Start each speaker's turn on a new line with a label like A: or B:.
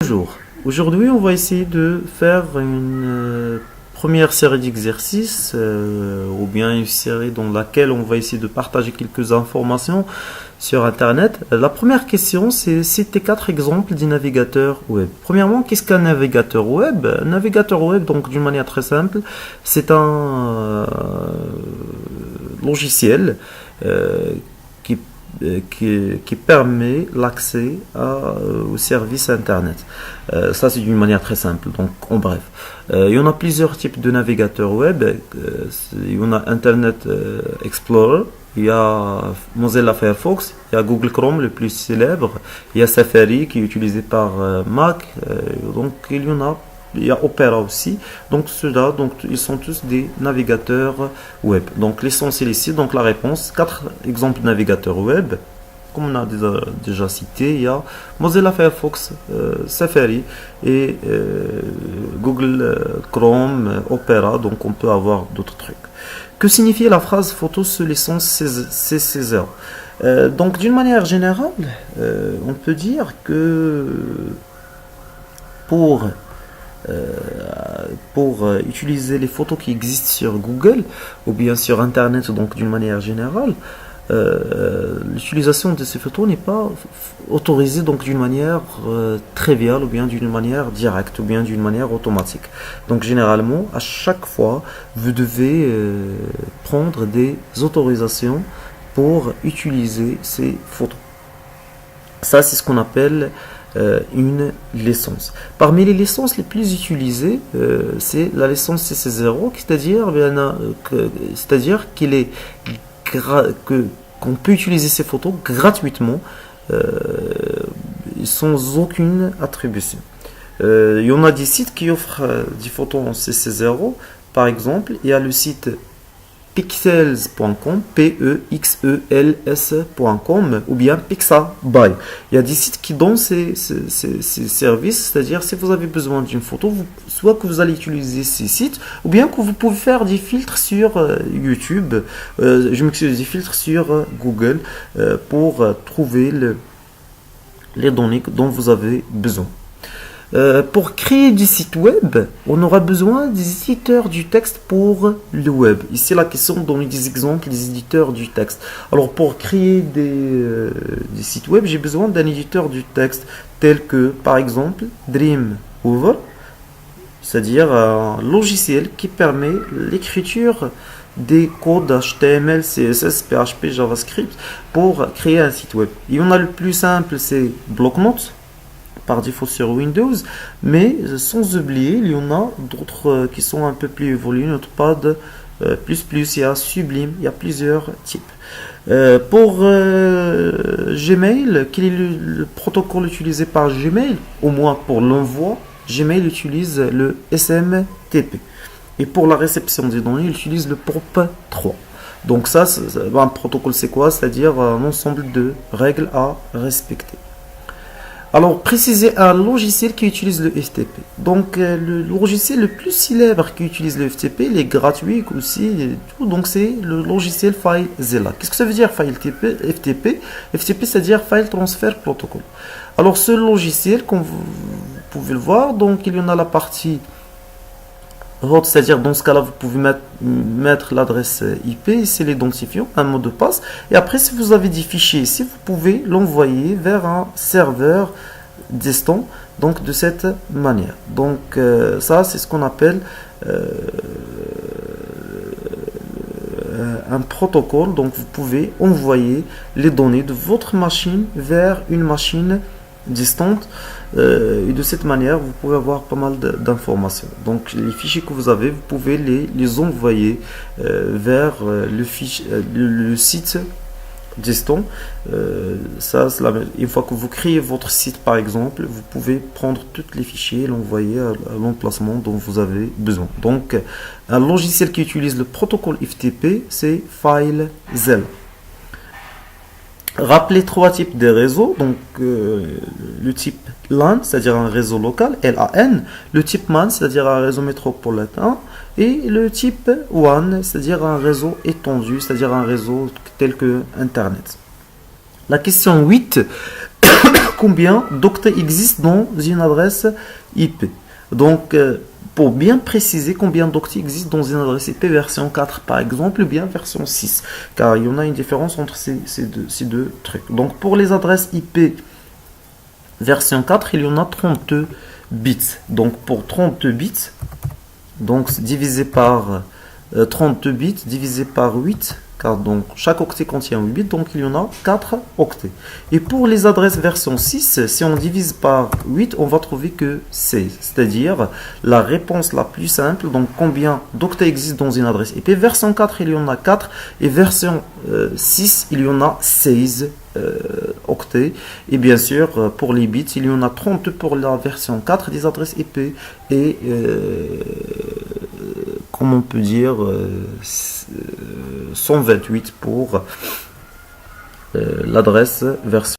A: Bonjour. Aujourd'hui, on va essayer de faire une première série d'exercices ou bien une série dans laquelle on va essayer de partager quelques informations sur Internet. La première question, c'est citer 4 exemples des navigateurs web. Premièrement, qu'est-ce qu'un navigateur web? Un navigateur web, donc d'une manière très simple, c'est un logiciel euh, qui qui permet l'accès au service Internet. Ça, c'est d'une manière très simple. Donc, en bref, il y en a plusieurs types de navigateurs web. Il y en a Internet Explorer, il y a Mozilla Firefox, il y a Google Chrome, le plus célèbre, il y a Safari qui est utilisé par Mac. Donc, il y a Opera aussi. Donc ceux-là, donc ils sont tous des navigateurs web. Donc l'essentiel ici, donc la réponse, 4 exemples de navigateurs web. Comme on a déjà cité, il y a Mozilla Firefox, Safari et Google Chrome, Opera. Donc on peut avoir d'autres trucs. Que signifie la phrase photo sous licence C16? Donc d'une manière générale, on peut dire que pour utiliser les photos qui existent sur Google ou bien sur Internet, donc d'une manière générale, l'utilisation de ces photos n'est pas autorisée donc d'une manière triviale ou bien d'une manière directe ou bien d'une manière automatique. Donc généralement, à chaque fois, vous devez prendre des autorisations pour utiliser ces photos. Ça, c'est ce qu'on appelle une licence. Parmi les licences les plus utilisées, c'est la licence CC0, c'est-à-dire qu'il est qu'on peut utiliser ces photos gratuitement sans aucune attribution. Il y en a des sites qui offrent des photos en CC0. Par exemple, il y a le site pexels.com, Pexels.com ou bien Pixabay. Il y a des sites qui donnent ces services, c'est-à-dire si vous avez besoin d'une photo, soit que vous allez utiliser ces sites, ou bien que vous pouvez faire des filtres sur YouTube, des filtres sur Google pour trouver les données dont vous avez besoin. Pour créer du site web, on aura besoin des éditeurs du texte pour le web. Ici, la question donne des exemples des éditeurs du texte. Alors, pour créer des sites web, j'ai besoin d'un éditeur du texte tel que, par exemple, Dreamweaver, c'est-à-dire un logiciel qui permet l'écriture des codes HTML, CSS, PHP, JavaScript pour créer un site web. Il y en a le plus simple, c'est Blocknote, par défaut sur Windows, mais sans oublier, il y en a d'autres qui sont un peu plus évolués, Notepad++, il y a Sublime, il y a plusieurs types. Pour Gmail, quel est le protocole utilisé par Gmail? Au moins pour l'envoi, Gmail utilise le SMTP. Et pour la réception des données, il utilise le POP3. Donc ça, un protocole c'est quoi? C'est-à-dire un ensemble de règles à respecter. Alors, préciser un logiciel qui utilise le FTP. Donc, le logiciel le plus célèbre qui utilise le FTP, il est gratuit aussi, donc c'est le logiciel FileZilla. Qu'est-ce que ça veut dire FTP? FTP, c'est-à-dire File Transfer Protocol. Alors, ce logiciel, comme vous pouvez le voir, donc il y en a la partie route, c'est-à-dire dans ce cas-là, vous pouvez mettre l'adresse IP, c'est l'identifiant, un mot de passe. Et après, si vous avez des fichiers ici, vous pouvez l'envoyer vers un serveur distant, donc de cette manière. Donc ça, c'est ce qu'on appelle un protocole. Donc vous pouvez envoyer les données de votre machine vers une machine distante. Et de cette manière, vous pouvez avoir pas mal d'informations. Donc, les fichiers que vous avez, vous pouvez les envoyer vers le site distant. Une fois que vous créez votre site, par exemple, vous pouvez prendre tous les fichiers et l'envoyer à l'emplacement dont vous avez besoin. Donc, un logiciel qui utilise le protocole FTP, c'est FileZilla. Rappelez 3 types de réseaux. Donc, le type LAN, c'est-à-dire un réseau local, LAN, le type MAN, c'est-à-dire un réseau métropolitain, et le type WAN, c'est-à-dire un réseau étendu, c'est-à-dire un réseau tel que Internet. La question 8, combien d'octets existent dans une adresse IP. Donc, pour bien préciser combien d'octets existent dans une adresse IP version 4 par exemple, ou bien version 6, car il y en a une différence entre ces deux trucs. Donc, pour les adresses IP version 4, il y en a 32 bits. Donc, pour 32 bits, donc divisé par 32 bits divisé par 8, car donc chaque octet contient 8 bits, donc il y en a 4 octets. Et pour les adresses version 6, si on divise par 8, on va trouver que 16, c'est-à-dire la réponse la plus simple. Donc combien d'octets existent dans une adresse IP? Version 4, il y en a 4, et version 6, il y en a 16 octets. Et bien sûr, pour les bits, il y en a 30 pour la version 4 des adresses IP, et comme on peut dire 128 pour l'adresse version